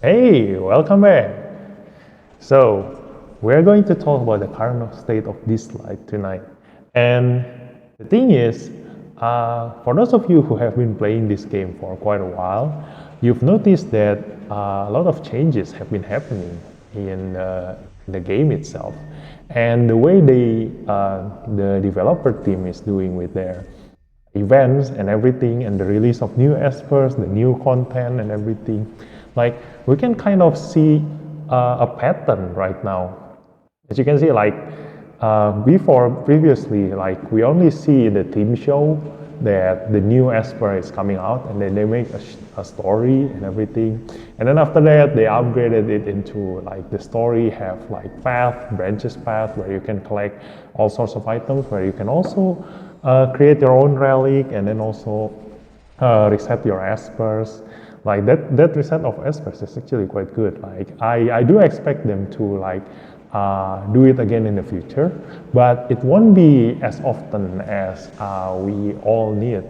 Hey, welcome back. So, we're going to talk about the current state of Dislyte tonight. And the thing is, for those of you who have been playing this game for quite a while, you've noticed that a lot of changes have been happening in the game itself. And the way the developer team is doing with their events and everything, and the release of new espers, the new content and everything, like we can kind of see a pattern right now. As you can see, like previously, like we only see in the team show that the new esper is coming out, and then they make a story and everything, and then after that they upgraded it into like the story have like branches path where you can collect all sorts of items, where you can also create your own relic, and then also reset your espers. Like that reset of espers is actually quite good. Like I do expect them to like do it again in the future, but it won't be as often as we all need,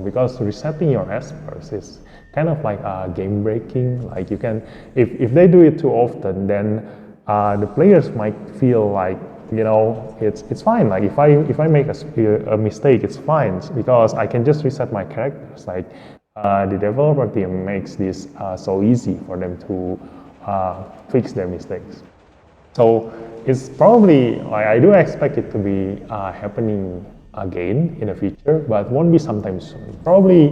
because resetting your espers is kind of like game breaking. Like you can, if they do it too often, then the players might feel like, it's fine. Like if I make a mistake, it's fine because I can just reset my characters. Like the developer team makes this so easy for them to fix their mistakes. So it's probably, like, I do expect it to be happening again in the future, but won't be sometime soon. Probably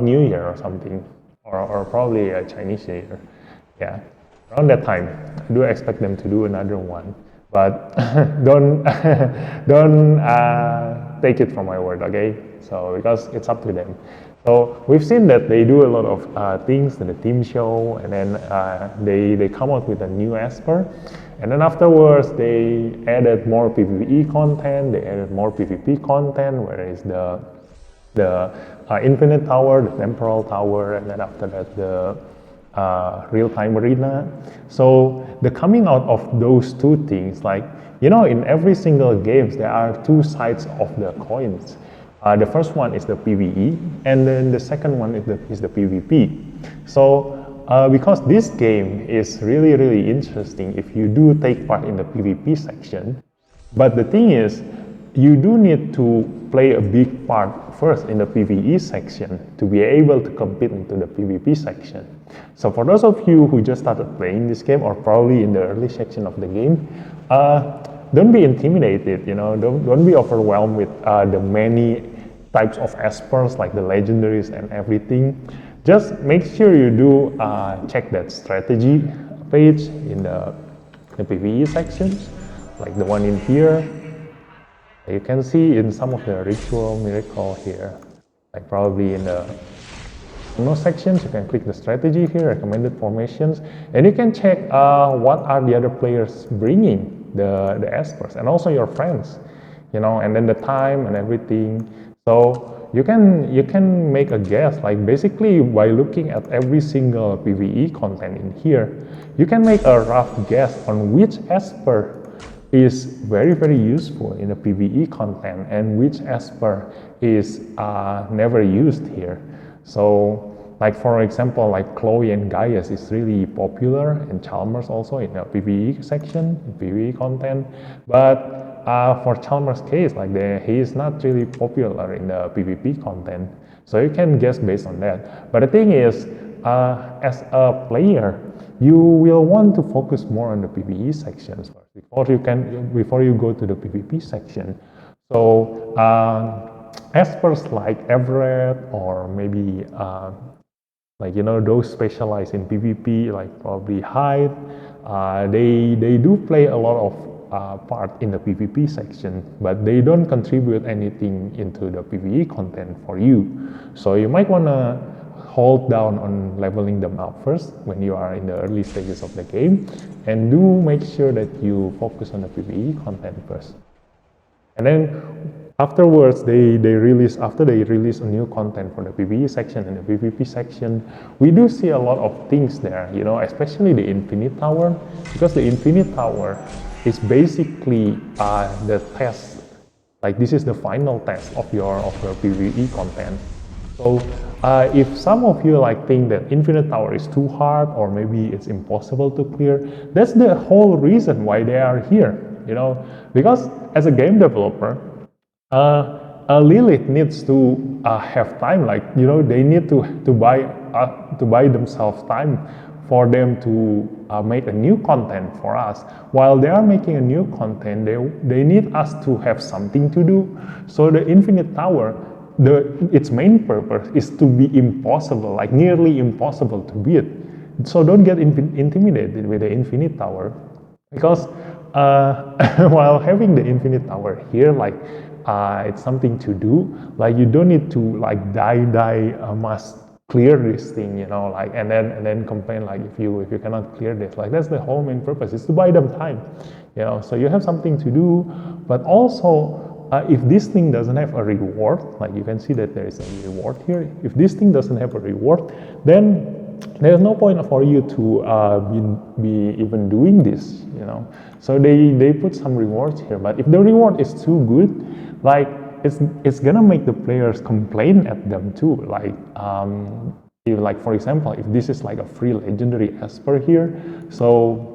New Year or something, or probably a Chinese New Year. Yeah, around that time, I do expect them to do another one. But don't take it from my word, okay? So because it's up to them. So we've seen that they do a lot of things in the team show, and then they come out with a new esper, and then afterwards they added more PvE content, they added more PvP content, whereas the infinite tower, the temporal tower, and then after that the real-time arena. So the coming out of those two things, like, in every single games there are two sides of the coins. The first one is the PvE, and then the second one is the PvP. So because this game is really, really interesting if you do take part in the PvP section, but the thing is, you do need to play a big part first in the PvE section to be able to compete into the PvP section. So for those of you who just started playing this game, or probably in the early section of the game, don't be intimidated, don't be overwhelmed with the many types of espers, like the legendaries and everything. Just make sure you do check that strategy page in the PvE sections, like the one in here. You can see in some of the ritual miracle here, like probably in the sections, you can click the strategy here, recommended formations, and you can check what are the other players bringing, the espers, and also your friends, and then the time and everything. So you can make a guess, like basically by looking at every single PvE content in here, you can make a rough guess on which esper is very, very useful in the PvE content and which esper is never used here. So, like for example, like Chloe and Gaius is really popular, and Chalmers also in the PvE section, in PvE content. But for Chalmers' case, like he is not really popular in the PvP content. So you can guess based on that. But the thing is, as a player, you will want to focus more on the PvE sections first before you go to the PvP section. So espers like Everett, or maybe those specialized in PvP, like probably Hyde, they do play a lot of part in the PvP section, but they don't contribute anything into the PvE content for you. So you might want to hold down on leveling them up first when you are in the early stages of the game, and do make sure that you focus on the PvE content first. And then afterwards, after they release a new content for the PvE section and the PvP section, we do see a lot of things there, especially the Infinite Tower, because the Infinite Tower is basically the test, like this is the final test of your PvE content. So if some of you like think that Infinite Tower is too hard or maybe it's impossible to clear, that's the whole reason why they are here, you know, because as a game developer, Lilith needs to have time, like, you know, they need to buy themselves time for them to make a new content for us. While they are making a new content, they need us to have something to do. So the Infinite Tower, its main purpose is to be impossible, like nearly impossible to beat. So don't get intimidated with the Infinite Tower, because while having the Infinite Tower here, like it's something to do. Like you don't need to like must clear this thing, you know, like and then complain like if you cannot clear this. Like that's the whole main purpose, is to buy them time, you know. So you have something to do, but also if this thing doesn't have a reward, like you can see that there is a reward here. If this thing doesn't have a reward, then there's no point for you to be even doing this, you know. So they put some rewards here, but if the reward is too good, like it's gonna make the players complain at them too. Like if, like for example, if this is like a free legendary Esper here, so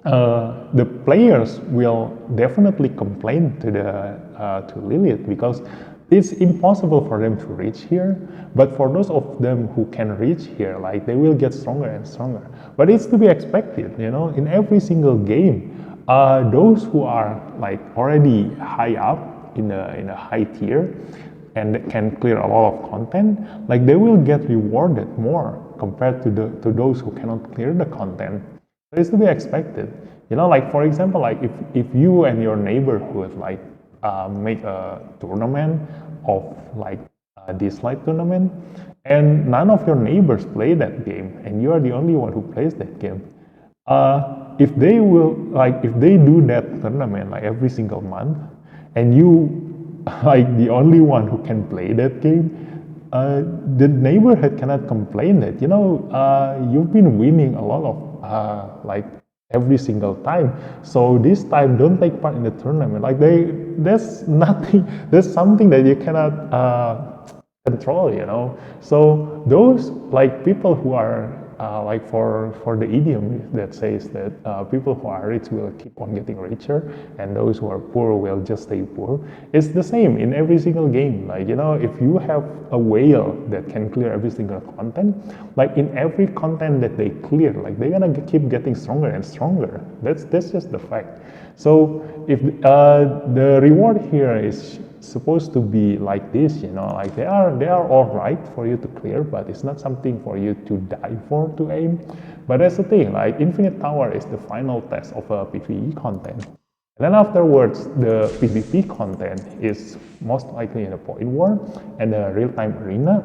the players will definitely complain to Lilith, because it's impossible for them to reach here. But for those of them who can reach here, like they will get stronger and stronger. But it's to be expected, you know, in every single game. Those who are like already high up in a high tier and can clear a lot of content, like they will get rewarded more compared to those who cannot clear the content. So it's to be expected, you know. Like for example, like if you and your neighborhood like make a tournament of like a Dislyte tournament, and none of your neighbors play that game, and you are the only one who plays that game. If they do that tournament like every single month, and you like the only one who can play that game, the neighborhood cannot complain that, you know, you've been winning a lot of like every single time, so this time don't take part in the tournament. Like there's nothing, there's something that you cannot control, you know. So those like people who are like for the idiom that says that people who are rich will keep on getting richer, and those who are poor will just stay poor. It's the same in every single game. Like, you know, if you have a whale that can clear every single content, like in every content that they clear, like they're gonna keep getting stronger and stronger. That's just the fact. So if the reward here is supposed to be like this, you know, like they are all right for you to clear, but it's not something for you to die for, to aim. But that's the thing, like Infinite Tower is the final test of a PvE content, and then afterwards the PvP content is most likely in a point war and the real-time arena.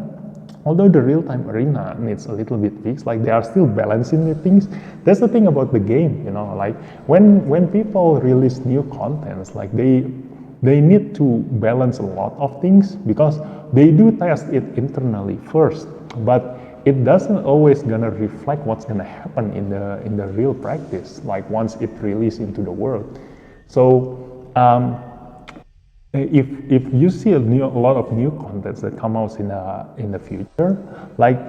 Although the real-time arena needs a little bit fixed, like they are still balancing the things. That's the thing about the game, you know, like when people release new contents, like they need to balance a lot of things, because they do test it internally first, but it doesn't always gonna reflect what's gonna happen in the real practice, like once it released into the world. So if you see a lot of new contents that come out in the future, like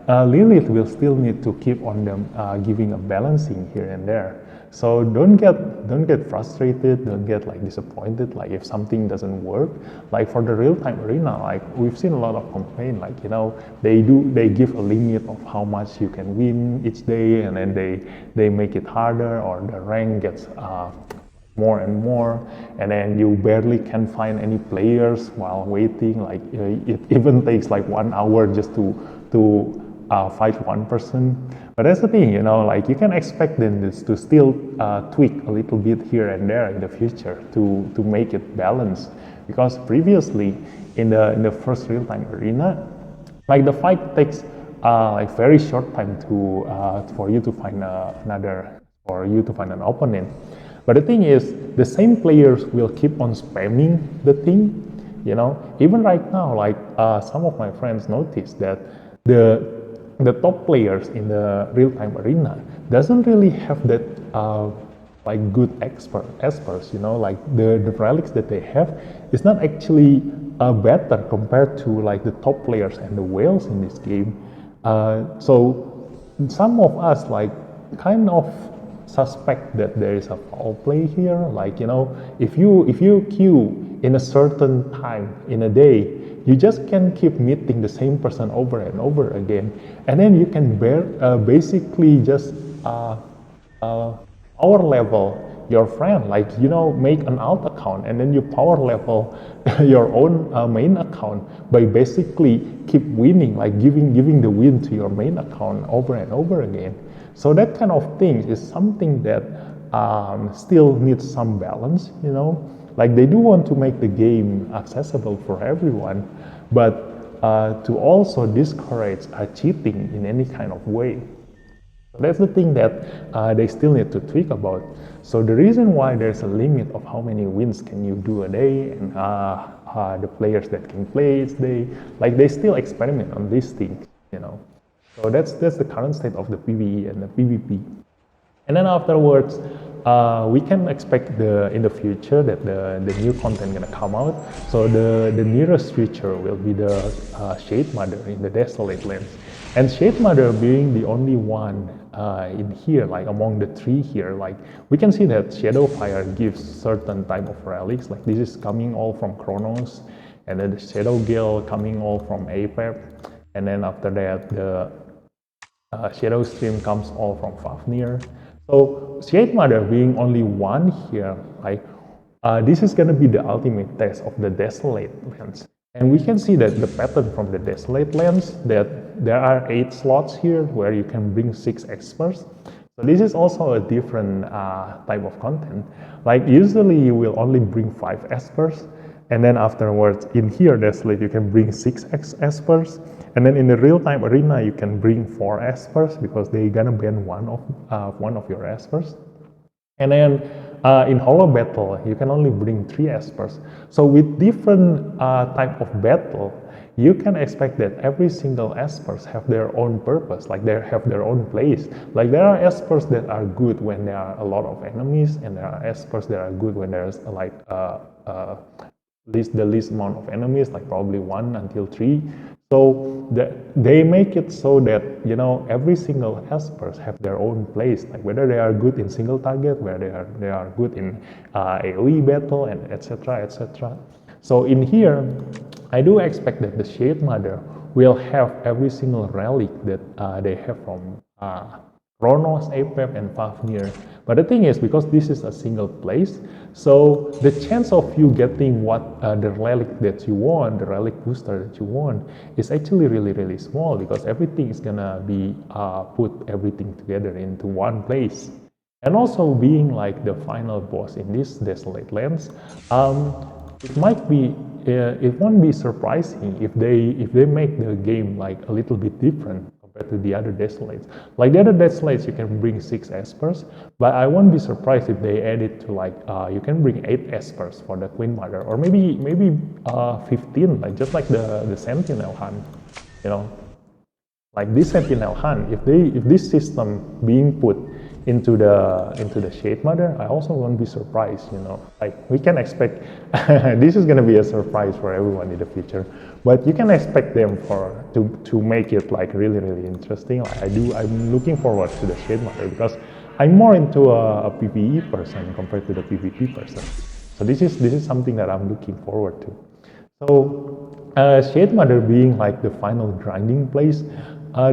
Lilith will still need to keep on them giving a balancing here and there. So don't get frustrated, don't get like disappointed, like if something doesn't work. Like for the real-time arena, like we've seen a lot of complaint, like, you know, they give a limit of how much you can win each day, and then they make it harder, or the rank gets more and more, and then you barely can find any players while waiting. Like it even takes like 1 hour just to fight one person. But that's the thing, you know, like you can expect them to still tweak a little bit here and there in the future to make it balanced. Because previously in the first real-time arena, like the fight takes like very short time for you to find an opponent. But the thing is, the same players will keep on spamming the thing, you know. Even right now, like some of my friends noticed that the top players in the real-time arena doesn't really have that like good espers, you know. Like the relics that they have is not actually better compared to like the top players and the whales in this game. So some of us like kind of suspect that there is a foul play here. Like, you know, if you queue in a certain time in a day, you just can keep meeting the same person over and over again, and then you can basically just power level your friend, like, you know, make an alt account and then you power level your own main account by basically keep winning, like giving the win to your main account over and over again. So that kind of thing is something that still needs some balance, you know. Like, they do want to make the game accessible for everyone, but to also discourage cheating in any kind of way. That's the thing that they still need to tweak about. So the reason why there's a limit of how many wins can you do a day, and the players that can play each day, like, they still experiment on these things, you know. So that's the current state of the PvE and the PvP. And then afterwards, we can expect in the future that the new content gonna come out. So the nearest future will be the Shade Mother in the Desolate lands. And Shade Mother being the only one in here, like among the three here, like we can see that Shadowfire gives certain type of relics, like this is coming all from Chronos, and then the Shadow Gale coming all from Apep, and then after that the Shadow Stream comes all from Fafnir. So Shade Mother being only one here, like this is gonna be the ultimate test of the Desolate lands. And we can see that the pattern from the Desolate lands, that there are 8 slots here where you can bring 6 experts. So this is also a different type of content. Like, usually you will only bring 5 experts, and then afterwards in here Desolate you can bring 6 experts, and then in the real-time arena you can bring 4 experts because they're gonna ban one of your experts. And then in Holo Battle, you can only bring 3 experts. So with different type of battle, you can expect that every single experts have their own purpose, like they have their own place. Like, there are experts that are good when there are a lot of enemies, and there are experts that are good when there's like the least amount of enemies, like probably 1 until 3. So they make it so that, you know, every single experts have their own place, like whether they are good in single target, where they are good in AoE battle, and etc. etc. So in here, I do expect that the Shade Mother will have every single relic that they have from Chronos, Apep, and Fafnir. But the thing is, because this is a single place, so the chance of you getting what the relic that you want, the relic booster that you want, is actually really, really small, because everything is gonna be put everything together into one place. And also, being like the final boss in this Desolate lands, it won't be surprising if they make the game like a little bit different compared to the other Desolates. Like, the other Desolates you can bring 6 espers, but I won't be surprised if they add it to like you can bring 8 espers for the Queen Mother, or maybe 15, like just like the Sentinel Hunt, you know. Like this Sentinel Hunt, if this system being put into the Shade Mother, I also won't be surprised, you know. Like, we can expect this is gonna be a surprise for everyone in the future, but you can expect them to make it like really, really interesting. Like, I'm looking forward to the Shade Mother because I'm more into a PvE person compared to the PvP person. So this is something that I'm looking forward to. So Shade Mother being like the final grinding place,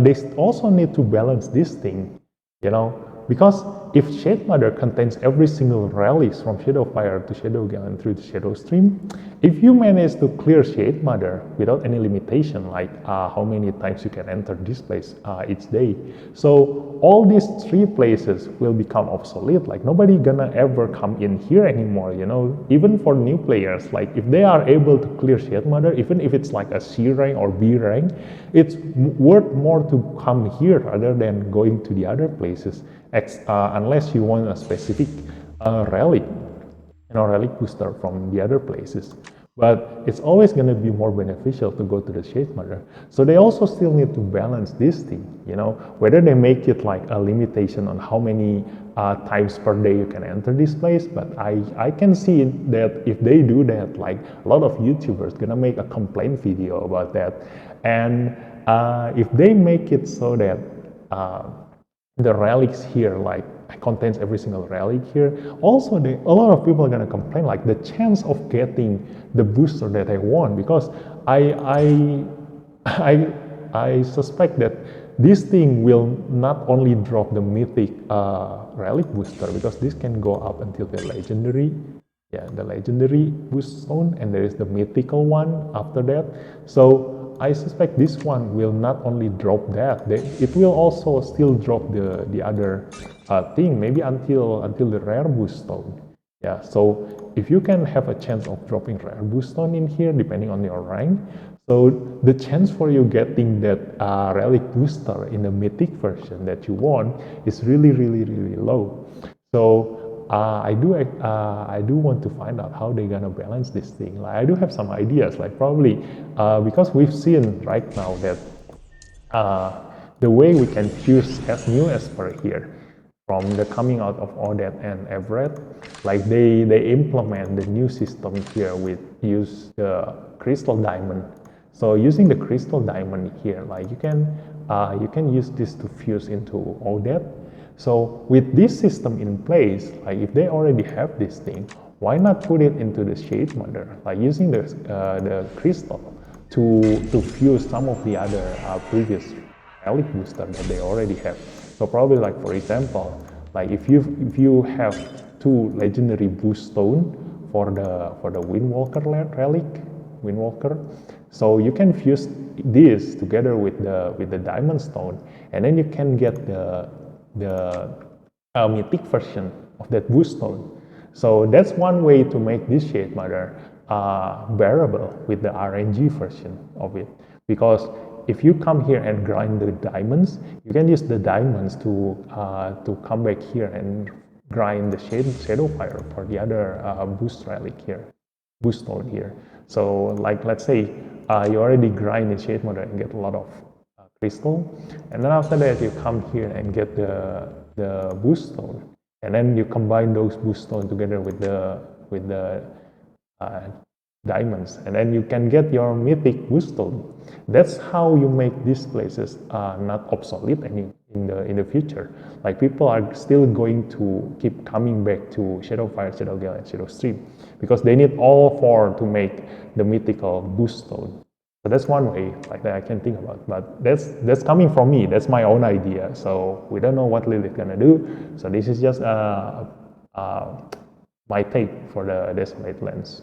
they also need to balance this thing, you know. Because if Shade Mother contains every single relics from Shadowfire to Shadowgale and through the Shadow Stream, if you manage to clear Shade Mother without any limitation, like how many times you can enter this place each day, so all these 3 places will become obsolete. Like, nobody gonna ever come in here anymore, you know. Even for new players, like if they are able to clear Shade Mother, even if it's like a C rank or B rank, it's worth more to come here rather than going to the other places. Unless you want a specific relic, you know, relic booster from the other places. but it's always going to be more beneficial to go to the shade mother. So they also still need to balance this thing, whether they make it like a limitation on how many times per day you can enter this place. But I can see that if they do that, like a lot of YouTubers gonna make a complaint video about that. And if they make it so that the relics here like contains every single relic here, also a lot of people are going to complain like the chance of getting the booster that I want, because I suspect that this thing will not only drop the mythic relic booster, because this can go up until the legendary, the legendary boost stone, and there is the mythical one after that. So I suspect this one will not only drop that, it will also still drop the other thing, maybe until the rare boost stone. Yeah, so if you can have a chance of dropping rare boost stone in here, depending on your rank, so the chance for you getting that relic booster in the mythic version that you want is really, really, really low. So I do want to find out how they're gonna balance this thing. Like I do have some ideas, like probably because we've seen right now that the way we can fuse as new Esper here from the coming out of Odette and Everett, like they implement the new system here with use the crystal diamond. So using the crystal diamond here, like you can use this to fuse into Odette. So with this system in place, like if they already have this thing, why not put it into the shade mother, like using the crystal to fuse some of the other previous relic booster that they already have. So probably like for example, like if you have 2 legendary boost stone for the Windwalker relic, Windwalker, so you can fuse this together with the diamond stone, and then you can get the mythic version of that boost stone. So that's one way to make this shade mother bearable with the RNG version of it. Because if you come here and grind the diamonds, you can use the diamonds to come back here and grind the shadow fire for the other boost relic here, boost stone here. So like let's say you already grind the shade mother and get a lot of crystal, and then after that you come here and get the boost stone, and then you combine those boost stone together with the diamonds, and then you can get your mythic boost stone. That's how you make these places not obsolete in the future. Like people are still going to keep coming back to Shadowfire, Shadowgale, and Shadowstream because they need all 4 to make the mythical boost stone. So that's one way like that I can think about, but that's coming from me. That's my own idea. So we don't know what Lilith gonna do. So this is just my take for the Desolate Lands.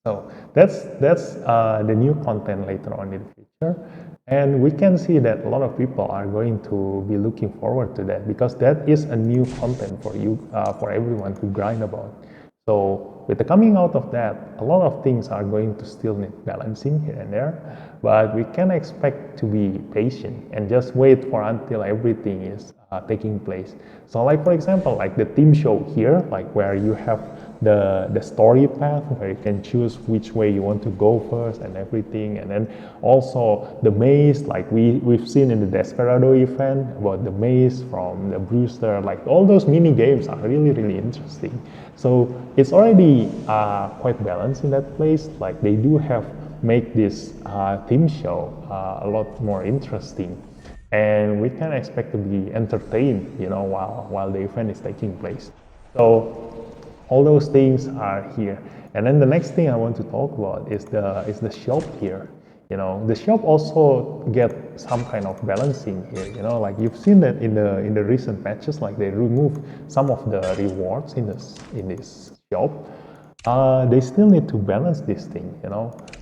So that's the new content later on in the future, and we can see that a lot of people are going to be looking forward to that because that is a new content for you, for everyone to grind about. So with the coming out of that, a lot of things are going to still need balancing here and there, but we can expect to be patient and just wait for until everything is taking place. So like for example, like the team show here, like where you have the story path where you can choose which way you want to go first and everything, and then also the maze, like we've seen in the Desperado event about the maze from the Brewster, like all those mini games are really, really interesting. So it's already quite balanced in that place. Like they do have make this theme show a lot more interesting, and we can expect to be entertained, while the event is taking place. So all those things are here. And then the next thing I want to talk about is the shop here. The shop also get some kind of balancing here. Like you've seen that in the recent patches, like they remove some of the rewards in this shop. They still need to balance this thing,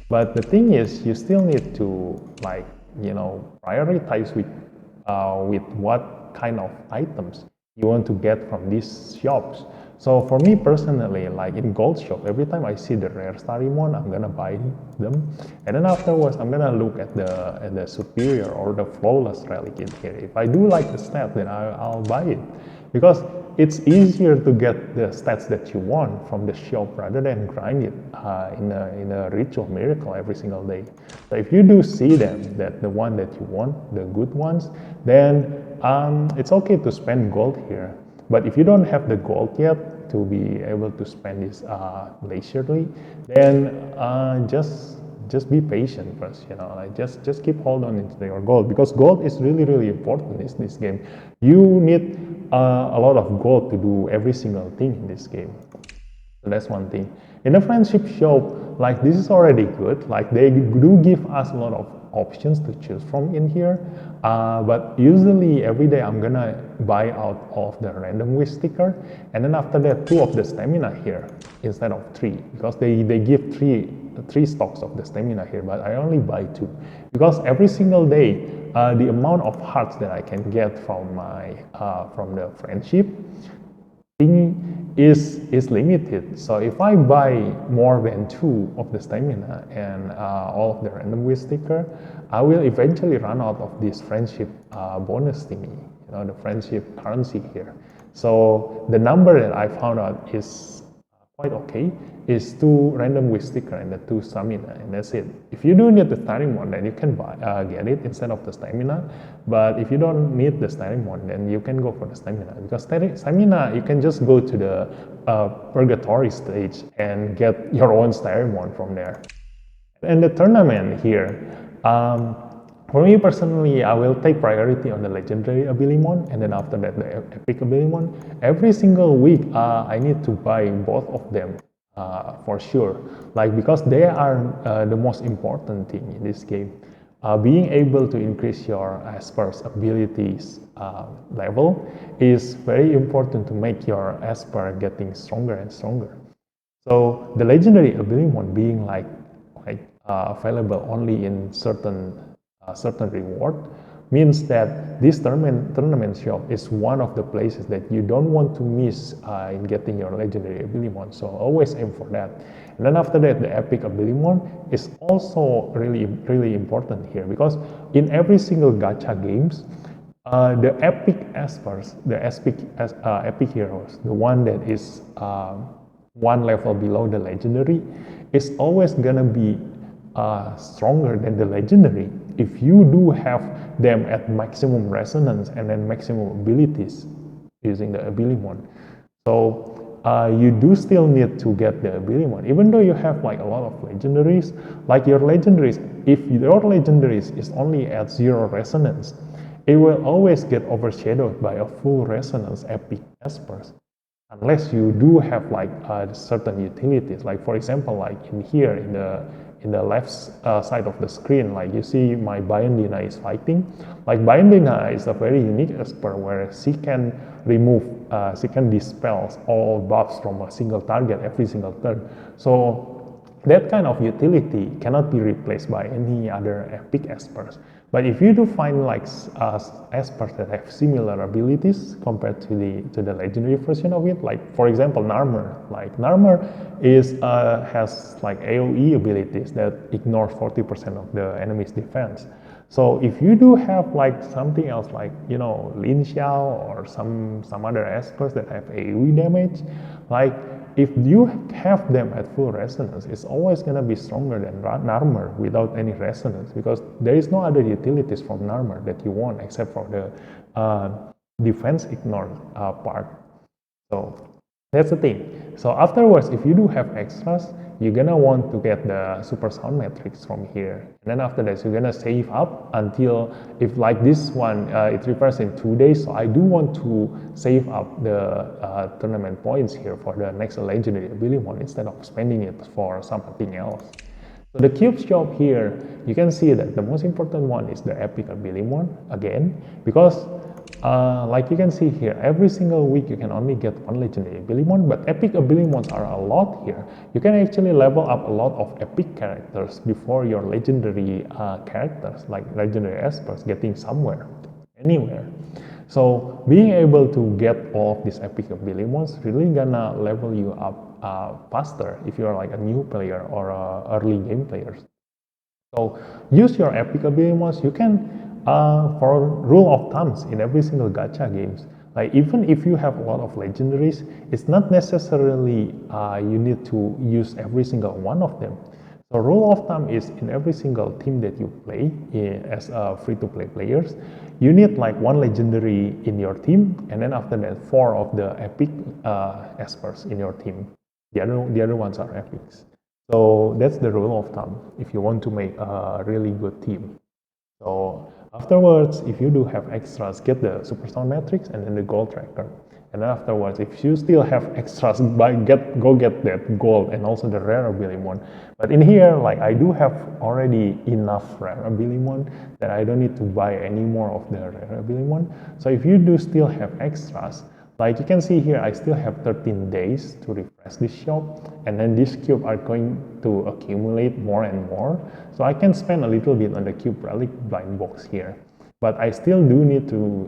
But the thing is, you still need to prioritize with what kind of items you want to get from these shops. So for me personally, like in gold shop, every time I see the rare starting one, I'm gonna buy them, and then afterwards I'm gonna look at the superior or the flawless relic in here. If I do like the stat, then I'll buy it, because it's easier to get the stats that you want from the shop rather than grind it in a ritual miracle every single day. So if you do see them, that the one that you want, the good ones, then it's okay to spend gold here. But if you don't have the gold yet to be able to spend this leisurely, then just be patient first. You know, like just keep hold on into your gold, because gold is really important in this game. You need a lot of gold to do every single thing in this game. So that's one thing. In the friendship shop, like this is already good. Like they do give us a lot of options to choose from in here, but usually every day I'm gonna buy out of the random wish sticker, and then after that 2 of the stamina here instead of 3, because they give three stocks of the stamina here, but I only buy 2 because every single day the amount of hearts that I can get from my from the friendship thing is limited. So if I buy more than 2 of the stamina and all of the random wish sticker, I will eventually run out of this friendship bonus thingy, you know, the friendship currency here. So the number that I found out is quite okay, is 2 random wish sticker and the 2 stamina, and that's it. If you do need the starting one, then you can buy, get it instead of the stamina. But if you don't need the starting one, then you can go for the stamina, because stamina you can just go to the purgatory stage and get your own starting one from there. And the tournament here, for me personally, I will take priority on the legendary abilimon, and then after that the epic abilimon. Every single week I need to buy both of them for sure, like because they are the most important thing in this game. Being able to increase your Esper's abilities level is very important to make your Esper getting stronger and stronger. So the legendary abilimon being like available only in certain reward means that this tournament shop is one of the places that you don't want to miss in getting your legendary abilimon. So always aim for that. And then after that, the epic abilimon is also really important here, because in every single gacha games, the epic espers, the epic heroes, the one that is one level below the legendary, is always gonna be stronger than the legendary if you do have them at maximum resonance and then maximum abilities using the abilimon. So you do still need to get the abilimon, even though you have like a lot of legendaries. Like your legendaries, if your legendaries is only at 0 resonance, it will always get overshadowed by a full resonance epic espers, unless you do have like certain utilities. Like for example, like in here in the left side of the screen, like you see my Biondina is fighting. Like Biondina is a very unique esper where she can remove, she can dispel all buffs from a single target every single turn. So that kind of utility cannot be replaced by any other epic espers. But if you do find like espers that have similar abilities compared to the legendary version of it, like for example Narmer, like Narmer is has like AOE abilities that ignore 40% of the enemy's defense. So if you do have like something else, like you know Lin Xiao or some other espers that have AOE damage, like if you have them at full resonance, it's always going to be stronger than Narmer without any resonance, because there is no other utilities from Narmer that you want except for the defense ignore part. So that's the thing. So afterwards, if you do have extras, you're gonna want to get the super sound matrix from here, and then after that you're gonna save up until, if like this one it refers in 2 days, so I do want to save up the tournament points here for the next legendary abilimon instead of spending it for something else. So the cube shop here, you can see that the most important one is the epic abilimon again, because like you can see here, every single week you can only get 1 legendary abilimon, but epic abilimons are a lot here. You can actually level up a lot of epic characters before your legendary characters, like legendary espers, getting somewhere, anywhere. So being able to get all of these epic ability ones really gonna level you up faster if you're like a new player or a early game player. So use your epic ability ones. You can, for rule of thumbs in every single gacha games, like even if you have a lot of legendaries, it's not necessarily you need to use every single one of them. So rule of thumb is in every single team that you play as free-to-play players, you need like one legendary in your team, and then after that, 4 of the epic espers in your team. The other ones are epics. So that's the rule of thumb if you want to make a really good team. So afterwards, if you do have extras, get the Superstar Matrix and then the gold tracker. And then afterwards, if you still have extras, go get that gold and also the rare ability one. But in here, like I do have already enough rare ability one that I don't need to buy any more of the rare ability one. So if you do still have extras, like you can see here, I still have 13 days to refresh this shop, and then these cubes are going to accumulate more and more. So I can spend a little bit on the cube relic blind box here, but I still do need to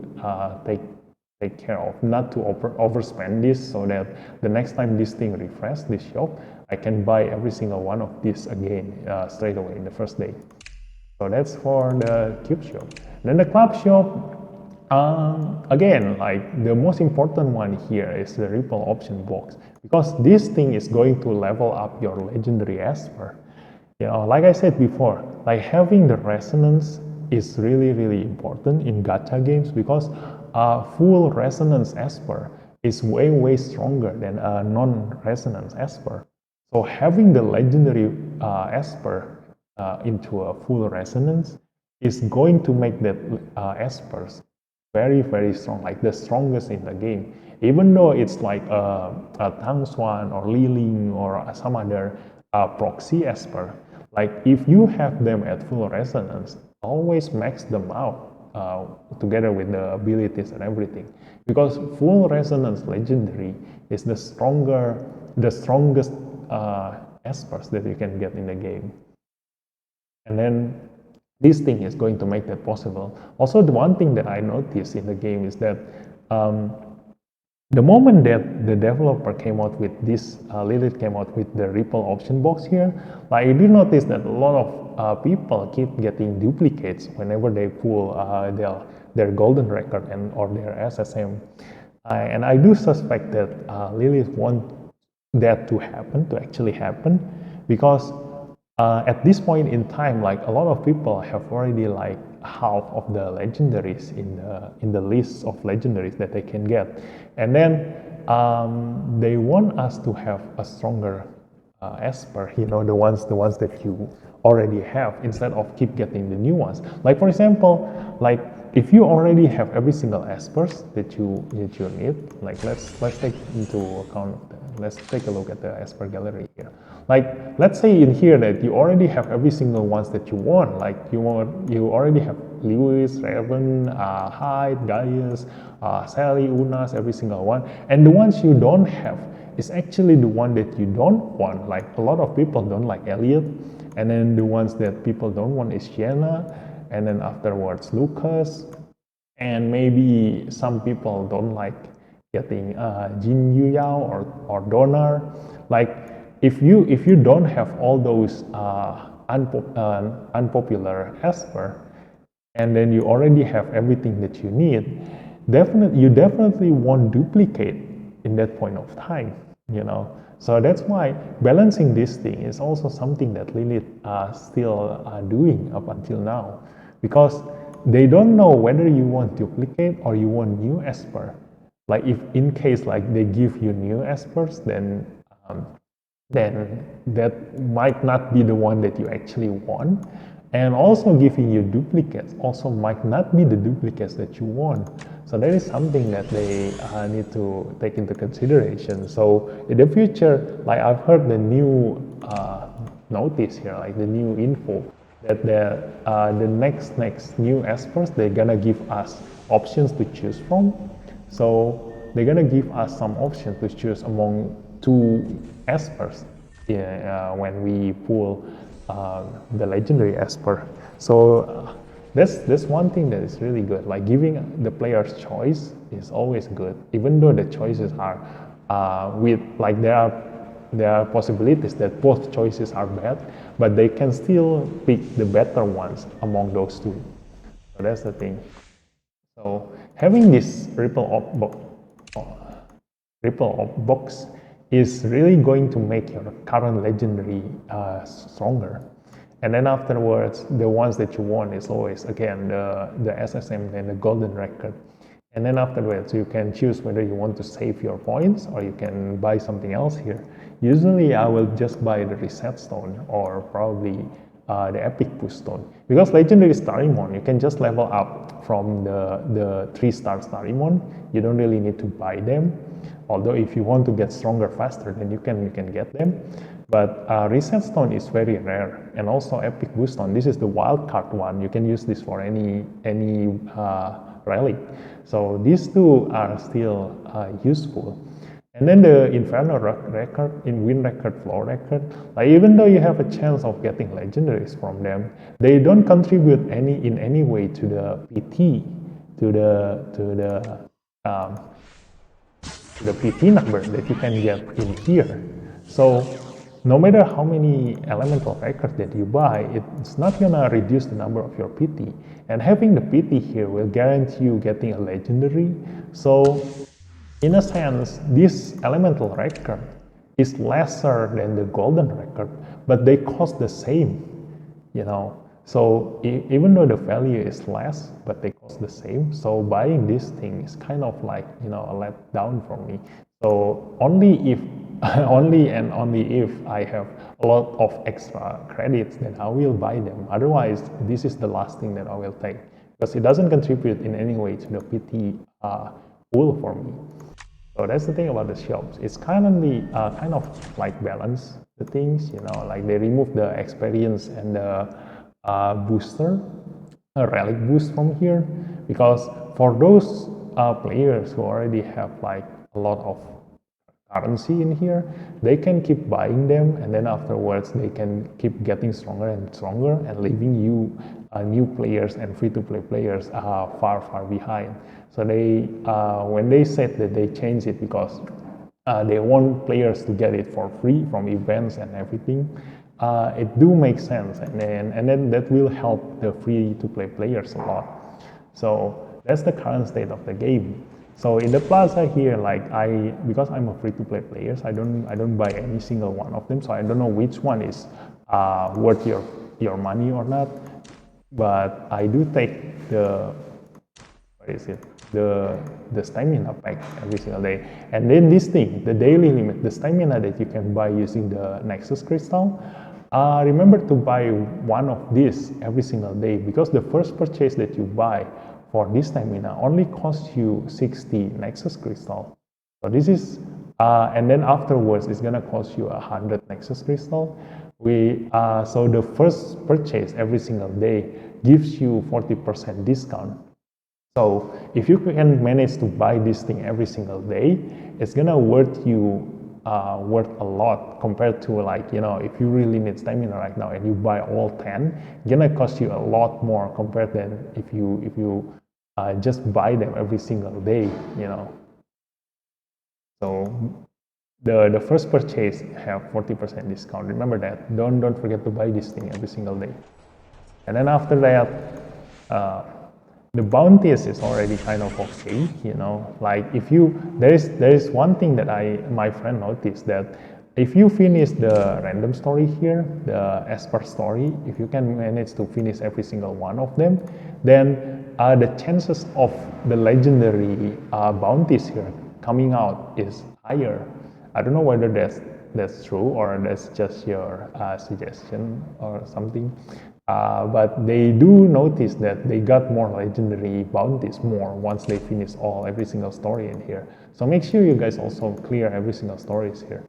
take care of not to overspend this, so that the next time this thing refresh this shop, I can buy every single one of these again straight away in the first day. So that's for the cube shop. Then the club shop. Again, like the most important one here is the Ripple option box, because this thing is going to level up your legendary esper. You know, like I said before, like having the resonance is really important in gacha games, because a full resonance esper is way stronger than a non-resonance esper. So having the legendary esper into a full resonance is going to make that espers very strong, like the strongest in the game. Even though it's like a Tang Swan or Li Ling or some other proxy esper, like if you have them at full resonance, always max them out together with the abilities and everything, because full resonance legendary is the strongest espers that you can get in the game. And then this thing is going to make that possible. Also, the one thing that I noticed in the game is that the moment that the developer came out with this, Lilith came out with the Ripple option box here, like I did notice that a lot of people keep getting duplicates whenever they pull their golden record or their SSM. And I do suspect that Lilith want that to actually happen, because at this point in time, like a lot of people have already like half of the legendaries in the list of legendaries that they can get, and then they want us to have a stronger esper, you know, the ones that you already have, instead of keep getting the new ones. Like for example, like if you already have every single espers that you need, like let's take into account, let's take a look at the esper gallery here. Like let's say in here that you already have every single ones that you want, like you already have Lewis, Raven, Hyde, Gaius, Sally, Unas, every single one, and the ones you don't have is actually the one that you don't want. Like a lot of people don't like Elliot, and then the ones that people don't want is Sienna, and then afterwards Lucas, and maybe some people don't like getting Jin Yuyao or Donar. Like if you don't have all those unpopular esper, and then you already have everything that you need, you definitely won't duplicate in that point of time, you know. So that's why balancing this thing is also something that Lilith still doing up until now, because they don't know whether you want duplicate or you want new esper. Like if in case like they give you new espers, then that might not be the one that you actually want, and also giving you duplicates also might not be the duplicates that you want. So that is something that they need to take into consideration. So in the future, like I've heard the new notice here, like the new info, that the next new espers, they're gonna give us options to choose from. So they're gonna give us some options to choose among 2 espers when we pull the legendary esper. So that's one thing that is really good. Like giving the players choice is always good, even though the choices are with like there are possibilities that both choices are bad, but they can still pick the better ones among those two. So that's the thing. So having this ripple of box is really going to make your current legendary stronger. And then afterwards, the ones that you want is always, again, the SSM and the golden record. And then afterwards, you can choose whether you want to save your points or you can buy something else here. Usually, I will just buy the reset stone or probably the epic push stone. Because legendary Starimon, you can just level up from the 3-star Starimon. You don't really need to buy them. Although if you want to get stronger faster, then you can get them. But reset stone is very rare, and also epic boost stone. This is the wild card one. You can use this for any relic. So these two are still useful. And then the Inferno record, in win record, floor record, like even though you have a chance of getting legendaries from them, they don't contribute in any way to the PT, to the PT number that you can get in here. So no matter how many elemental records that you buy, it's not gonna reduce the number of your PT. And having the PT here will guarantee you getting a legendary. So in a sense, this elemental record is lesser than the golden record, but they cost the same, you know. So even though the value is less, but they cost the same, so buying this thing is kind of like, you know, a letdown for me. So only if only if I have a lot of extra credits, then I will buy them. Otherwise, this is the last thing that I will take, because it doesn't contribute in any way to the PT pool for me. So that's the thing about the shops. It's kind of like balance the things, you know, like they remove the experience and the booster, a relic boost from here, because for those players who already have like a lot of currency in here, they can keep buying them, and then afterwards they can keep getting stronger and stronger and leaving you new players and free-to-play players far behind. So they when they said that they changed it because they want players to get it for free from events and everything, it do make sense, and then that will help the free-to-play players a lot. So that's the current state of the game. So in the plaza here, like because I'm a free-to-play player, I don't buy any single one of them. So I don't know which one is worth your money or not. But I do take the stamina pack every single day. And then this thing, the daily limit, the stamina that you can buy using the Nexus Crystal. Remember to buy one of these every single day, because the first purchase that you buy for this stamina only costs you 60 Nexus Crystal. So this is, and then afterwards it's gonna cost you 100 Nexus Crystal. So the first purchase every single day gives you 40% discount. So if you can manage to buy this thing every single day, it's gonna worth a lot compared to, like, you know, if you really need stamina right now and you buy all 10, it's gonna cost you a lot more compared than if you just buy them every single day, you know. So the first purchase have 40% discount. Remember that. Don't forget to buy this thing every single day. And then after that, the bounties is already kind of okay, you know. Like if there is one thing that my friend noticed, that if you finish the random story here, the Esper story, if you can manage to finish every single one of them, then the chances of the legendary bounties here coming out is higher. I don't know whether that's true or that's just your suggestion or something. But they do notice that they got more legendary bounties once they finish every single story in here. So make sure you guys also clear every single stories here.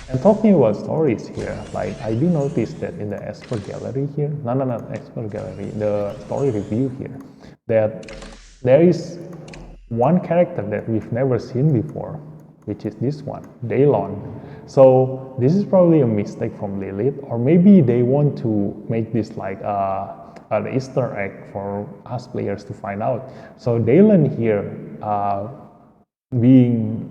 And talking about stories here, like I do notice that in the Esper gallery here, not Esper gallery, the story review here, that there is one character that we've never seen before, which is this one, Daylon. So this is probably a mistake from Lilith, or maybe they want to make this like an Easter egg for us players to find out. So Dalen here being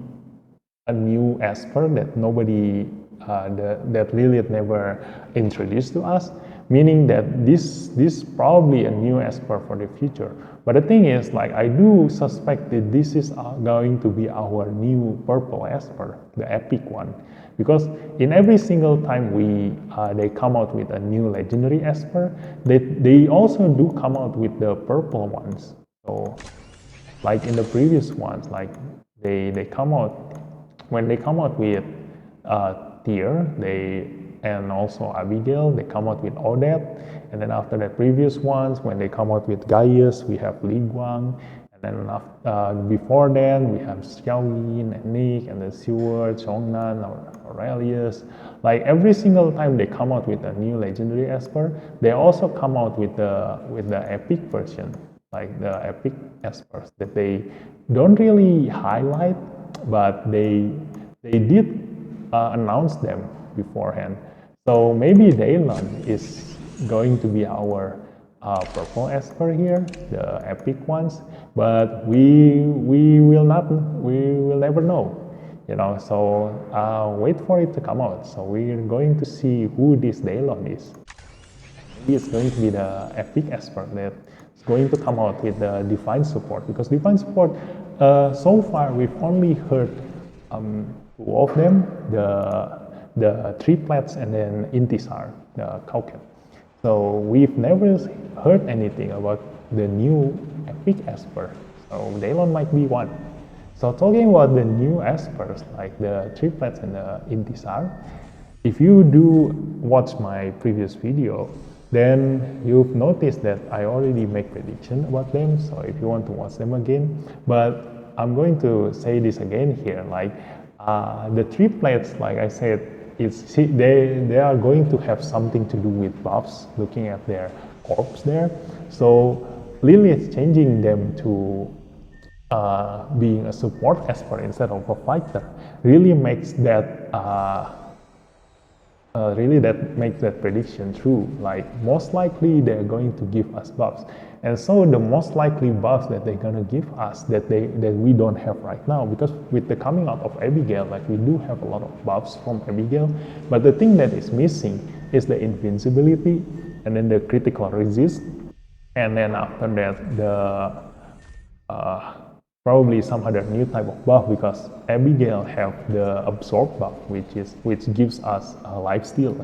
a new Esper that nobody, that Lilith never introduced to us, meaning that this probably a new Esper for the future. But the thing is, like, I do suspect that this is going to be our new purple Esper, the epic one, because in every single time they come out with a new legendary Esper, they also do come out with the purple ones. So, like in the previous ones, like they come out when they come out with Tyr, and also Abigail, they come out with Odette, and then after the previous ones, when they come out with Gaius, we have Li Guang, and then before then we have Xiaoyin and Nick, and then Seward, Chongnan, or Aurelius. Like every single time they come out with a new legendary Esper, they also come out with the epic version, like the epic Espers that they don't really highlight, but they did announce them beforehand. So maybe Daylon is going to be our purple Esper here, the epic ones, but we will never know, you know. So wait for it to come out. So we're going to see who this Daylon is. Maybe it's going to be the epic Esper that is going to come out with the divine support, because divine support so far we've only heard two of them, the triplets and then Intisar, the Cowcat. So we've never heard anything about the new epic Esper. So Daylon might be one. So talking about the new Espers, like the triplets and the Intisar, if you do watch my previous video, then you've noticed that I already make prediction about them. So if you want to watch them again, but I'm going to say this again here, like the triplets, like I said, they are going to have something to do with buffs, looking at their corpse there. So Lilith changing them to being a support Esper instead of a fighter really makes that prediction true. Like most likely they're going to give us buffs, and so the most likely buffs that they're gonna give us that we don't have right now, because with the coming out of Abigail, like we do have a lot of buffs from Abigail, but the thing that is missing is the invincibility and then the critical resist, and then after that the probably some other new type of buff, because Abigail have the absorb buff, which gives us a lifesteal.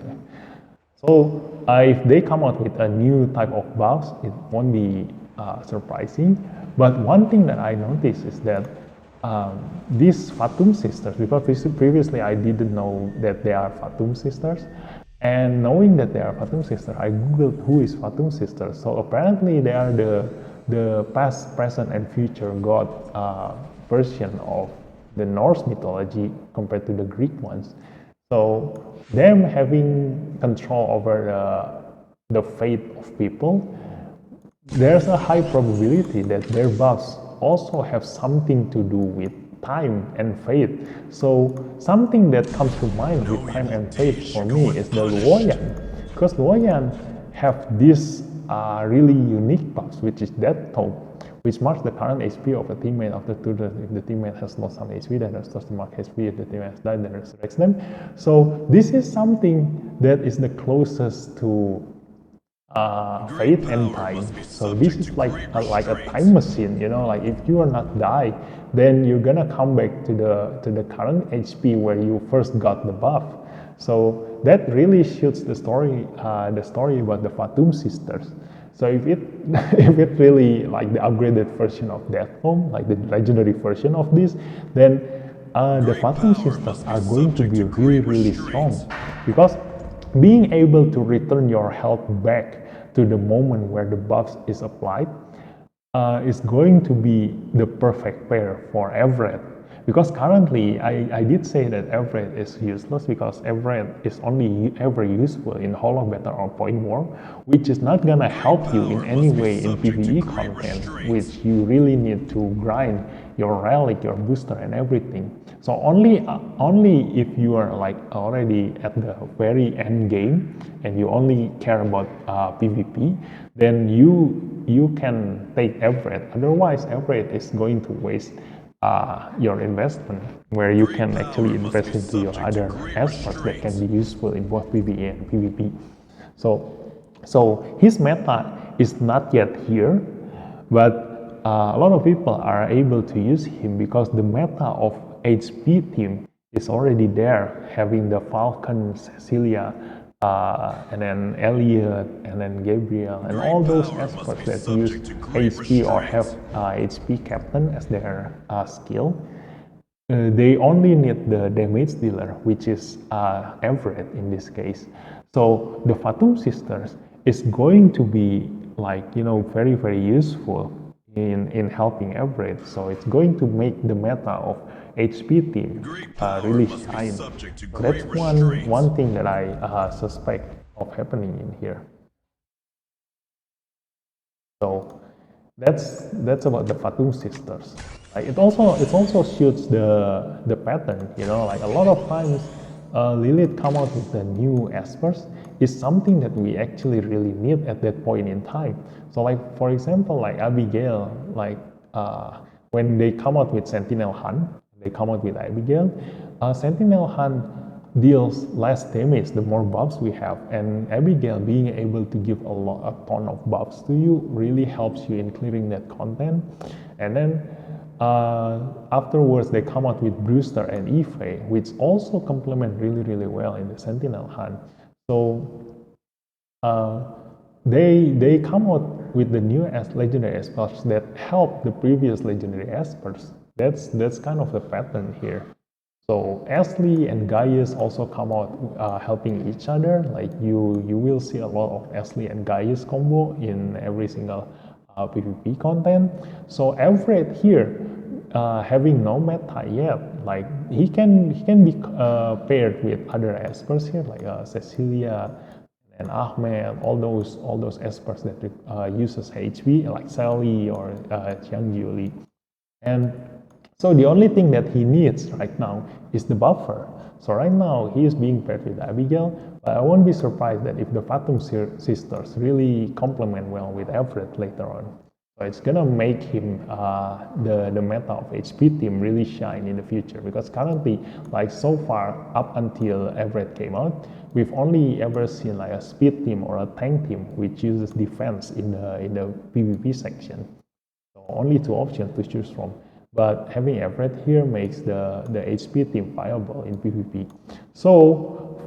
So if they come out with a new type of buffs, it won't be surprising. But one thing that I noticed is that these Fatum sisters, because previously I didn't know that they are Fatum sisters, and knowing that they are Fatum sisters, I googled who is Fatum sisters. So apparently they are the past, present, and future god version of the Norse mythology compared to the Greek ones. So them having control over the fate of people, there's a high probability that their buffs also have something to do with time and fate. So something that comes to mind with time and fate for me is the Luoyan, because Luoyan have this really unique buffs, which is Death Toll, which marks the current HP of a teammate after 2 turns. If the teammate has lost some HP, then restores the mark HP. If the teammate has died, then resurrects them. So this is something that is the closest to fate and time. So this is like a time machine, you know, like if you are not die, then you're gonna come back to the current HP where you first got the buff. So that really shoots the story about the Fatum sisters. So if it really like the upgraded version of Death Home, like the legendary version of this, then the Fatum sisters are going to be really strong, because being able to return your health back to the moment where the buffs is applied is going to be the perfect pair for Everett. Because currently, I did say that Everett is useless, because Everett is only ever useful in Holo Battle or Point War, which is not gonna help you in any way in PvE content, which you really need to grind your relic, your booster, and everything. So only if you are like already at the very end game and you only care about PvP, then you can take Everett. Otherwise, Everett is going to waste your investment, where you can actually invest into your other aspects that can be useful in both PvE and PvP. So his meta is not yet here, but a lot of people are able to use him because the meta of HP team is already there, having the Falcon, Cecilia, and then Elliot, and then Gabriel, and all those experts that use HP or have HP captain as their skill. They only need the damage dealer, which is Everett in this case. So the Fatum sisters is going to be like, very, very useful in helping Everett. So it's going to make the meta of HP team really shine. So that's one thing that I suspect of happening in here. So that's about the Fatum sisters. Like it also suits the pattern, like a lot of times Lilith come out with the new espers is something that we actually really need at that point in time. So like for example, like Abigail, like when they come out with Sentinel Hunt, they come out with Abigail, Sentinel Hunt deals less damage the more buffs we have, and Abigail being able to give a ton of buffs to you really helps you in clearing that content. And then afterwards they come out with Brewster and Ife, which also complement really, really well in the Sentinel Hunt. So they come out with the new legendary espers that help the previous legendary espers. That's kind of the pattern here. So Ashley and Gaius also come out helping each other. Like you will see a lot of Ashley and Gaius combo in every single PvP content. So Everett here, having no meta yet, like he can be paired with other espers here, like Cecilia and Ahmed, all those espers that uses HP, like Sally or Chiang Julie. And so the only thing that he needs right now is the buffer. So right now he is being paired with Abigail, but I won't be surprised that if the Fatum sisters really complement well with Everett later on. So it's gonna make him the meta of HP team really shine in the future, because currently, like so far up until Everett came out, we've only ever seen like a speed team or a tank team which uses defense in the PvP section. So only two options to choose from. But having Everett here makes the HP team viable in PvP. So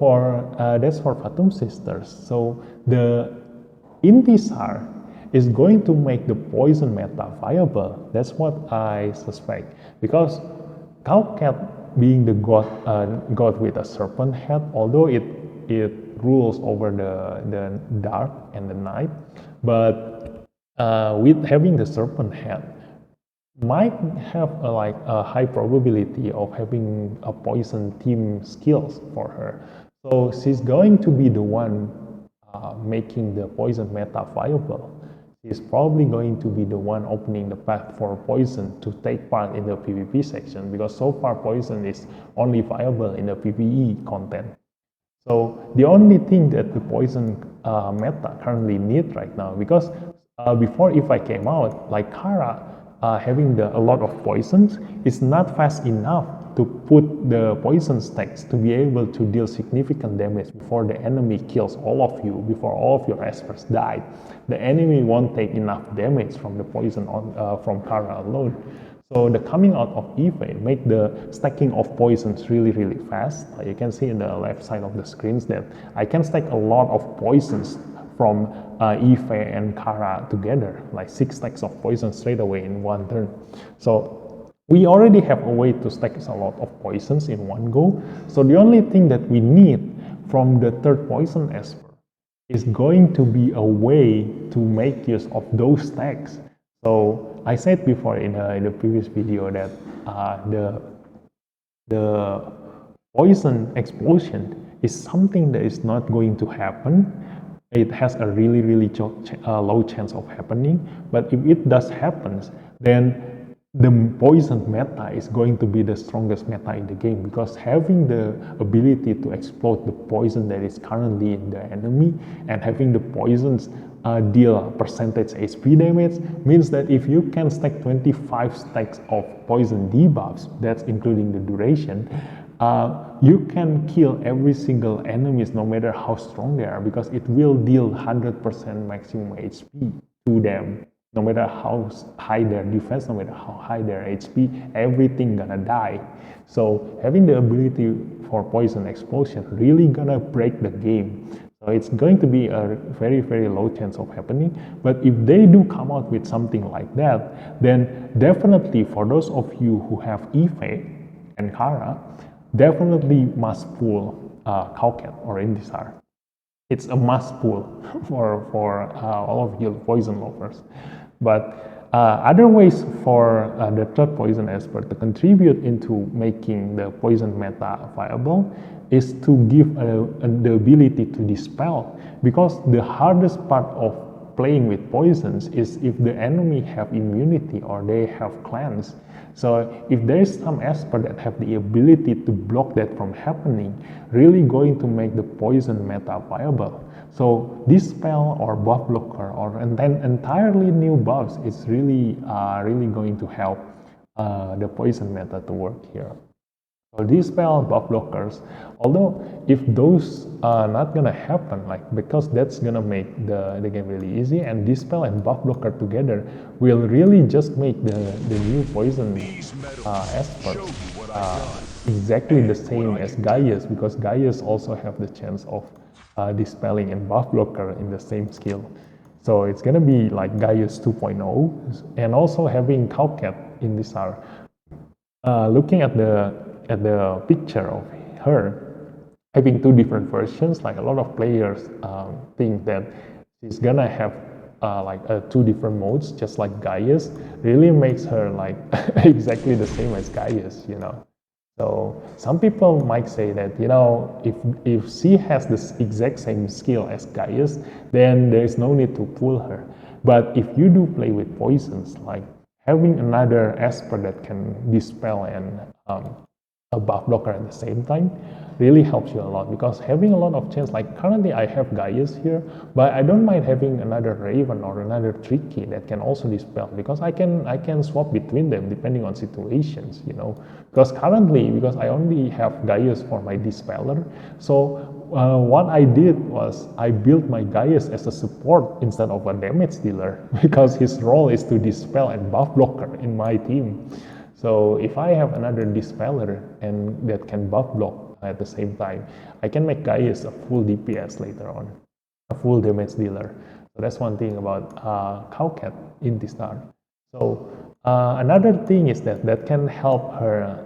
that's for Fatum sisters. So the Intisar is going to make the poison meta viable. That's what I suspect, because Cowcat being the god with a serpent head, although it rules over the dark and the night, but with having the serpent head, might have a high probability of having a poison team skills for her. So she's going to be the one making the poison meta viable. She's probably going to be the one opening the path for poison to take part in the PvP section, because so far poison is only viable in the PvE content. So the only thing that the poison meta currently needs right now, because before if I came out, like Kara, having a lot of poisons is not fast enough to put the poison stacks to be able to deal significant damage before the enemy kills all of you, before all of your espers die. The enemy won't take enough damage from the poison from Kara alone. So the coming out of Ife make the stacking of poisons really, really fast. You can see in the left side of the screens that I can stack a lot of poisons from Ife and Kara together, like 6 stacks of poison straight away in one turn. So we already have a way to stack a lot of poisons in one go. So the only thing that we need from the third poison esper is going to be a way to make use of those stacks. So I said before in the previous video that the poison explosion is something that is not going to happen. It has a really low chance of happening, but if it does happen, then the poison meta is going to be the strongest meta in the game, because having the ability to explode the poison that is currently in the enemy and having the poisons deal percentage HP damage means that if you can stack 25 stacks of poison debuffs, that's including the duration, you can kill every single enemies no matter how strong they are, because it will deal 100% maximum HP to them. No matter how high their defense, no matter how high their HP, everything gonna die. So having the ability for poison explosion really gonna break the game. So it's going to be a very, very low chance of happening. But if they do come out with something like that, then definitely for those of you who have Eve and Kara, definitely must pull Cowcat or Indisar. It's a must pull for all of you poison lovers. But other ways for the third poison expert to contribute into making the poison meta viable is to give the ability to dispel, because the hardest part of playing with poisons is if the enemy have immunity or they have cleanse. So if there is some expert that have the ability to block that from happening, really going to make the poison meta viable. So this spell or buff blocker or and then entirely new buffs is really going to help the poison meta to work here. So these spell buff blockers, although if those are not gonna happen, like because that's gonna make the game really easy, and this spell and buff blocker together will really just make the new poison expert exactly the same as Gaius, because Gaius also have the chance of dispelling and buff blocker in the same skill. So it's gonna be like Gaius 2.0, and also having Cowcat in this are looking at the picture of her having two different versions. Like a lot of players think that she's gonna have like two different modes, just like Gaius. Really makes her like exactly the same as Gaius, you know. So some people might say that, you know, if she has this exact same skill as Gaius, then there is no need to pull her. But if you do play with poisons, like having another expert that can dispel and a buff blocker at the same time really helps you a lot, because having a lot of chance, like currently I have Gaius here, but I don't mind having another Raven or another Tricky that can also dispel, because I can swap between them depending on situations, you know. Because currently, because I only have Gaius for my dispeller, so what I did was I built my Gaius as a support instead of a damage dealer, because his role is to dispel and buff blocker in my team. So if I have another dispeller and that can buff block at the same time, I can make Gaius a full DPS later on, a full damage dealer. So that's one thing about Cowcat in this start. So another thing is that can help her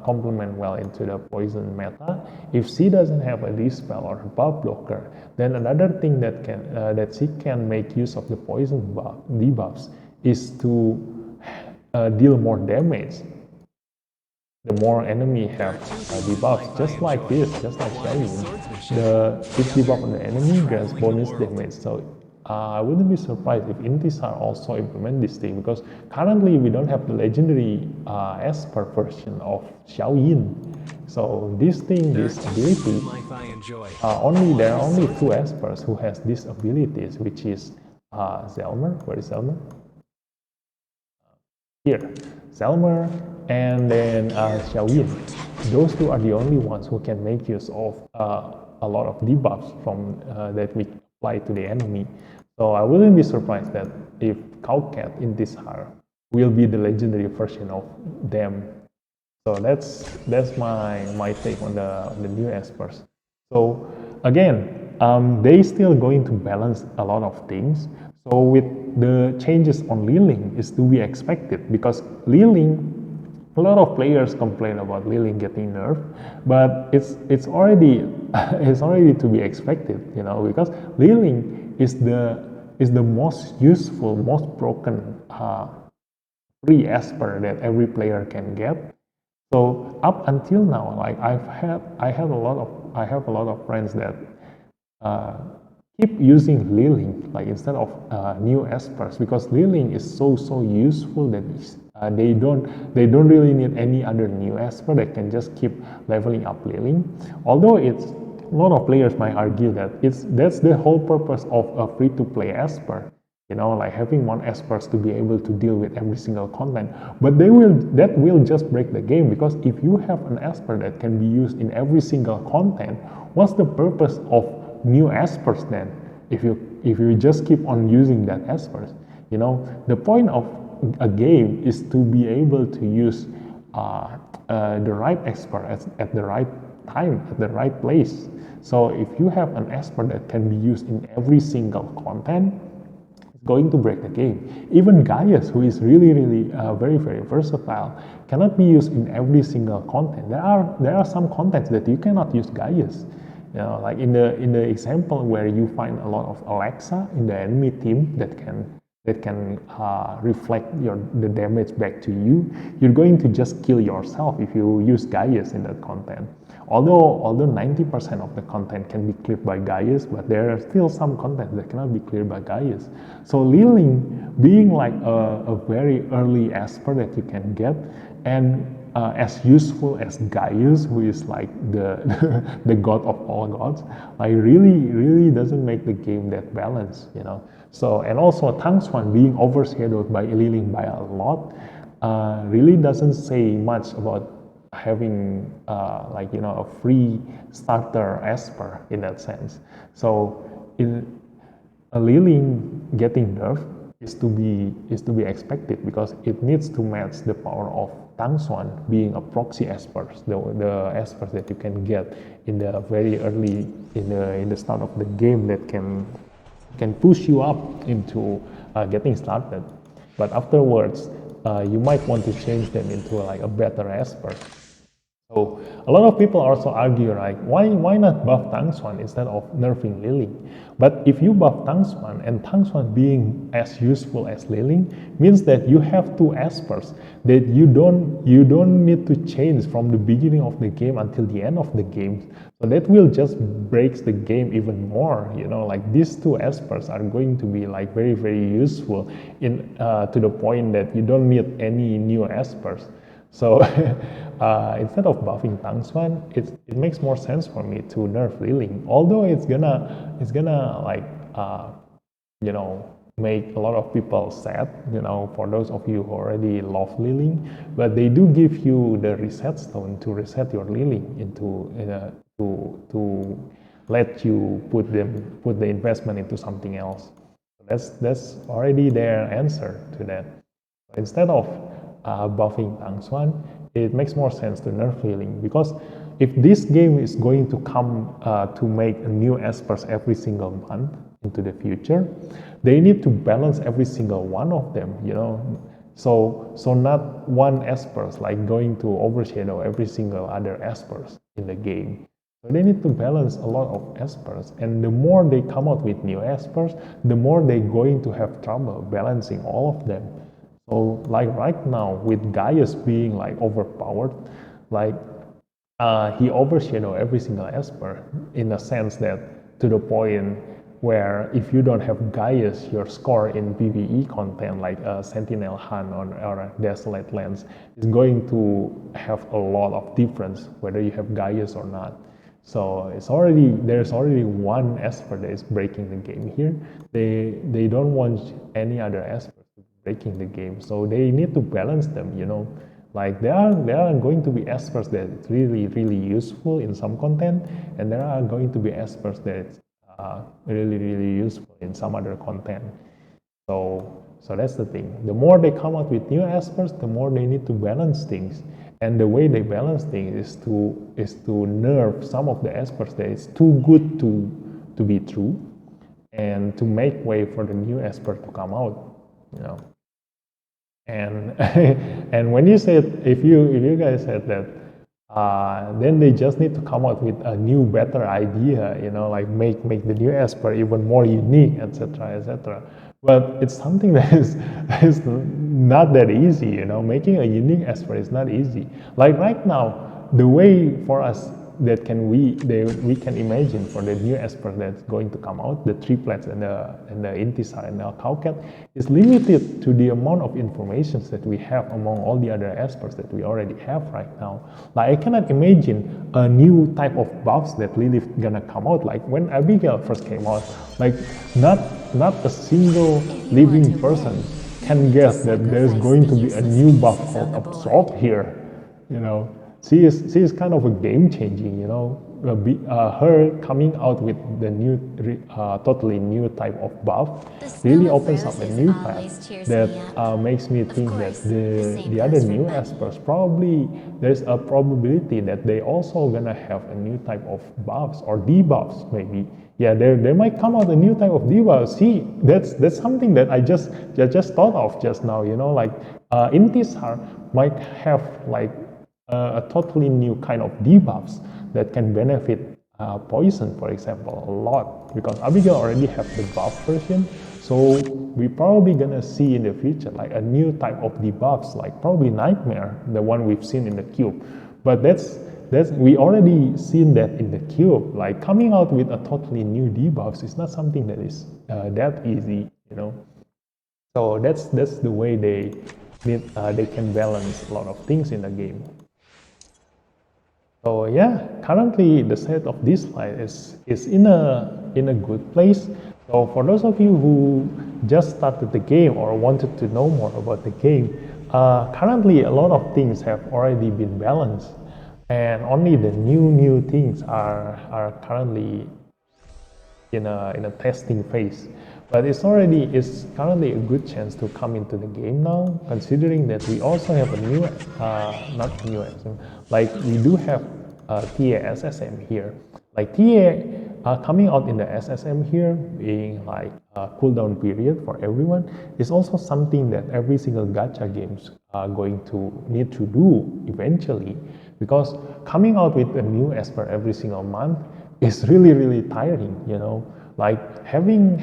complement well into the poison meta. If she doesn't have a dispel or a buff blocker, then another thing that she can make use of the poison debuffs is to deal more damage. The more enemy have debuffs, just like this, just like Xiaoyin, each debuff on the enemy grants bonus damage. So I wouldn't be surprised if Intisar also implement this thing, because currently we don't have the legendary Esper version of Xiaoyin. So this thing, this ability, there are only two Espers who has these abilities, which is Zelmer. Where is Zelmer? Here, Zelmer and then Xiaoyin. Those two are the only ones who can make use of a lot of debuffs from that we apply to the enemy. So I wouldn't be surprised that if Cowcat in this har will be the legendary version of them. So that's my take on the new Espers. So again, they still going to balance a lot of things. So with the changes on Liling is to be expected, because Liling, a lot of players complain about Liling getting nerfed, but it's already it's already to be expected, you know, because Liling is the most useful, most broken free Esper that every player can get. So up until now, like I have a lot of friends that keep using Liling like instead of new espers, because Liling is so useful that they don't really need any other new esper. They can just keep leveling up Liling. Although it's a lot of players might argue that that's the whole purpose of a free-to-play esper. Like having one espers to be able to deal with every single content. But that will just break the game, because if you have an esper that can be used in every single content, what's the purpose of new espers then? If you just keep on using that espers, the point of a game is to be able to use the right esper at the right time, at the right place. So if you have an esper that can be used in every single content, it's going to break the game. Even Gaius, who is really very versatile, cannot be used in every single content. There are some contents that you cannot use Gaius. Like in the example where you find a lot of Alexa in the enemy team that can reflect the damage back to you, you're going to just kill yourself if you use Gaius in that content. Although 90% of the content can be cleared by Gaius, but there are still some content that cannot be cleared by Gaius. So Liling being like a very early esper that you can get, and as useful as Gaius, who is like the god of all gods, like really doesn't make the game that balanced, So, and also Tang Xuan being overshadowed by Liling by a lot, really doesn't say much about having a free starter esper in that sense. So a Liling getting nerfed is to be expected, because it needs to match the power of Tang Xuan being a proxy espers, the espers that you can get in the very early in the start of the game that can push you up into getting started. But afterwards, you might want to change them into like a better esper. So a lot of people also argue, like, why not buff Tang Xuan instead of nerfing Liling? But if you buff Tang Xuan, and Tang Xuan being as useful as Liling, means that you have two espers that you don't need to change from the beginning of the game until the end of the game. So that will just breaks the game even more. Like these two espers are going to be like very useful in to the point that you don't need any new espers. So instead of buffing Tang Xuan, it makes more sense for me to nerf Liling. Although it's gonna like make a lot of people sad, for those of you who already love Liling, but they do give you the reset stone to reset your Liling into to let you put the investment into something else. That's already their answer to that. Instead of buffing Tang Xuan, it makes more sense to nerf Liling, because if this game is going to come to make a new espers every single month into the future, they need to balance every single one of them, So not one espers like going to overshadow every single other espers in the game. So they need to balance a lot of espers, and the more they come out with new espers, the more they're going to have trouble balancing all of them. So like right now with Gaius being like overpowered, like he overshadowed every single esper in a sense that to the point where if you don't have Gaius, your score in PvE content like Sentinel Hunt or a Desolate Lens is going to have a lot of difference whether you have Gaius or not. So there's already one esper that is breaking the game here. They don't want any other esper breaking the game, so they need to balance them. Like there are going to be espers that it's really useful in some content, and there are going to be espers that it's really useful in some other content. So that's the thing. The more they come out with new espers, the more they need to balance things. And the way they balance things is to nerf some of the espers that is too good to be true, and to make way for the new esper to come out. And and when you said, if you guys said that, then they just need to come out with a new, better idea, like make the new esper even more unique, etc. But it's something that is not that easy, Making a unique esper is not easy. Like right now, the way for us we can imagine for the new Esper that's going to come out, the triplets and the Intisar and the Cowcat, is limited to the amount of information that we have among all the other Espers that we already have right now. Like, I cannot imagine a new type of buffs that Lilith gonna come out. Like when Abigail first came out, like not a single living person can guess that there's going to be a new buff called Absorb here. You know, she is kind of a game changing. You know, her coming out with the new, totally new type of buff really opens up a new path that makes me think that the other new Espers probably there's a probability that they also gonna have a new type of buffs or debuffs maybe. Yeah, there might come out a new type of debuff. See, that's something that I just thought of just now. You know, like Intisar might have like a totally new kind of debuffs that can benefit poison, for example, a lot, because Abigail already have the buff version. So we probably gonna see in the future like a new type of debuffs, like probably Nightmare, the one we've seen in the cube. But that's we already seen that in the cube. Like coming out with a totally new debuffs is not something that is that easy, you know. So that's the way they can balance a lot of things in the game. So yeah, currently the state of Dislyte is in a good place. So for those of you who just started the game or wanted to know more about the game, currently a lot of things have already been balanced, and only the new things are currently in a testing phase. But it's currently a good chance to come into the game now, considering that we also have a new, not new SM, like we do have TA SSM here. Like TA coming out in the SSM here, being like a cooldown period for everyone, is also something that every single gacha games are going to need to do eventually. Because coming out with a new Esper every single month is really tiring, you know. Like having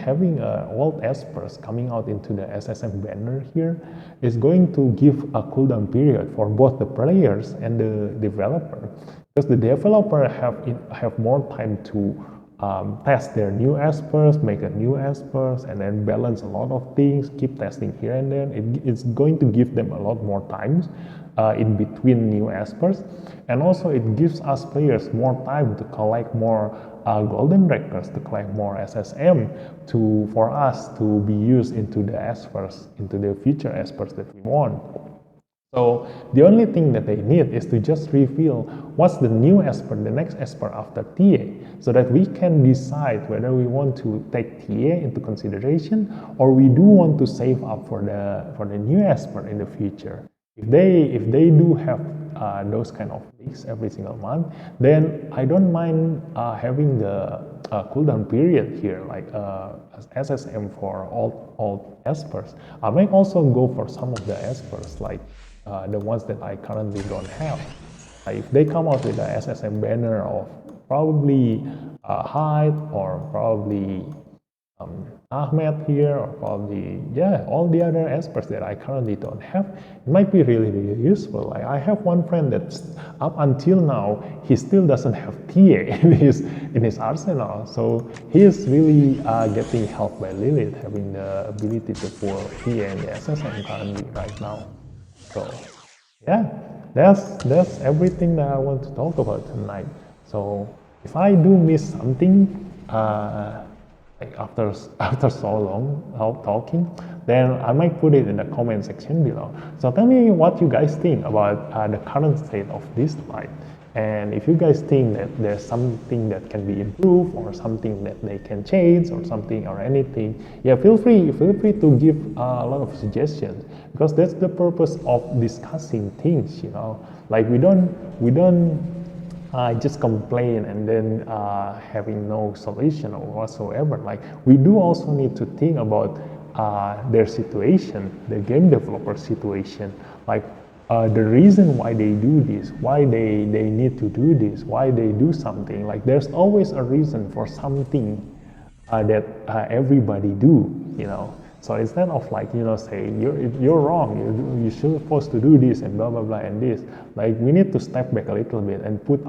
old Espers coming out into the SSM banner here is going to give a cooldown period for both the players and the developer, because the developer have more time to test their new Espers, make a new Espers, and then balance a lot of things, keep testing here and there. It's going to give them a lot more times in between new Espers, and also it gives us players more time to collect more golden records, to collect more SSM for us to be used into the Espers, into the future Espers that we want. So the only thing that they need is to just reveal what's the new Esper, the next Esper after TA, so that we can decide whether we want to take TA into consideration or we do want to save up for the new Esper in the future. If they do have those kind of leaks every single month, then I don't mind having the cooldown period here, like SSM for all Espers. I might also go for some of the Espers, like the ones that I currently don't have. If they come out with a SSM banner of probably Hyde or probably Ahmed here, or probably all the other Espers that I currently don't have, it might be really useful. Like I have one friend that's up until now he still doesn't have TA in his arsenal, so he is really getting helped by Lilith, having the ability to pull TA and the SSM currently right now. So yeah, that's everything that I want to talk about tonight. So if I do miss something, like after so long talking, then I might put it in the comment section below. So tell me what you guys think about the current state of Dislyte, and if you guys think that there's something that can be improved or something that they can change or something or anything, yeah, feel free to give a lot of suggestions, because that's the purpose of discussing things, you know. Like we don't just complain and then having no solution or whatsoever. Like we do also need to think about their situation, the game developer situation, like the reason why they do this, why they need to do this, why they do something. Like there's always a reason for something that everybody do, you know. So instead of like, saying you're wrong, you should supposed to do this and blah blah blah and this, like we need to step back a little bit and put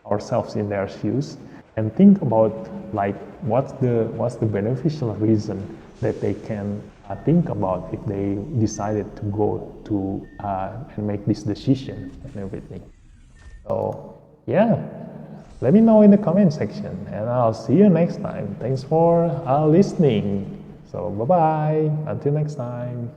ourselves in their shoes and think about like what's the beneficial reason that they can think about if they decided to go to and make this decision and everything. So yeah, let me know in the comment section and I'll see you next time. Thanks for listening. So bye bye, until next time.